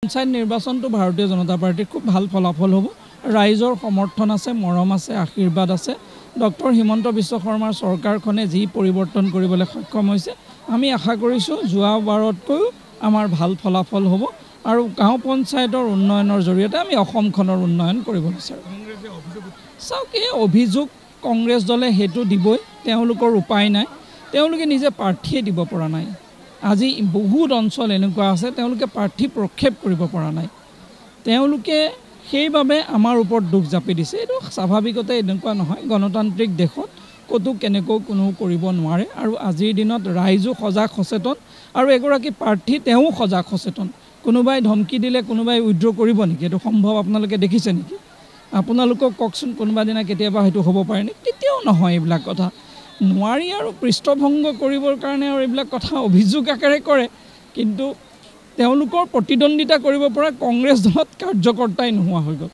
পঞ্চায়ত নিৰ্বাচনটো ভাৰতীয় জনতা পাৰ্টিৰ খুব ভাল ফলাফল হ'ব। ৰাইজৰ সমৰ্থন আছে, মৰম আছে, আশীৰ্বাদ আছে। ডক্টৰ হিমন্ত বিশ্ব শৰ্মাৰ চৰকাৰখনে যি পৰিৱৰ্তন কৰিবলৈ সক্ষম হৈছে, আমি আশা কৰিছোঁ যোৱাবাৰতকৈও আমাৰ ভাল ফলাফল হ'ব আৰু গাঁও পঞ্চায়তৰ উন্নয়নৰ জৰিয়তে আমি অসমখনৰ উন্নয়ন কৰিব বিচাৰোঁ। চাওক, এই অভিযোগ কংগ্ৰেছ দলে সেইটো দিবই, তেওঁলোকৰ উপায় নাই। তেওঁলোকে নিজে প্ৰাৰ্থীয়ে দিব পৰা নাই। আজি বহুত অঞ্চল এনেকুৱা আছে তেওঁলোকে প্ৰাৰ্থী প্ৰক্ষেপ কৰিব পৰা নাই। তেওঁলোকে সেইবাবে আমাৰ ওপৰত দুখ জাপি দিছে। এইটো স্বাভাৱিকতে এনেকুৱা নহয়, গণতান্ত্ৰিক দেশত ক'তো কেনেকৈ কোনো কৰিব নোৱাৰে। আৰু আজিৰ দিনত ৰাইজো সজাগ সচেতন আৰু এগৰাকী প্ৰাৰ্থী তেওঁ সজাগ সচেতন। কোনোবাই ধমকি দিলে কোনোবাই উইথড্ৰ কৰিব নেকি? এইটো সম্ভৱ আপোনালোকে দেখিছে নেকি? আপোনালোকক কওকচোন, কোনোবা দিনা কেতিয়াবা হয়তো হ'ব পাৰে নেকি? কেতিয়াও নহয় এইবিলাক কথা। নোৱাৰি আৰু পৃষ্ঠভংগ কৰিবৰ কাৰণে আৰু এইবিলাক কথা অভিযোগ আকাৰে কৰে, কিন্তু তেওঁলোকৰ প্ৰতিদ্বন্দ্বিতা কৰিব পৰা কংগ্ৰেছ দলত কাৰ্যকৰ্তাই নোহোৱা হৈ গ'ল।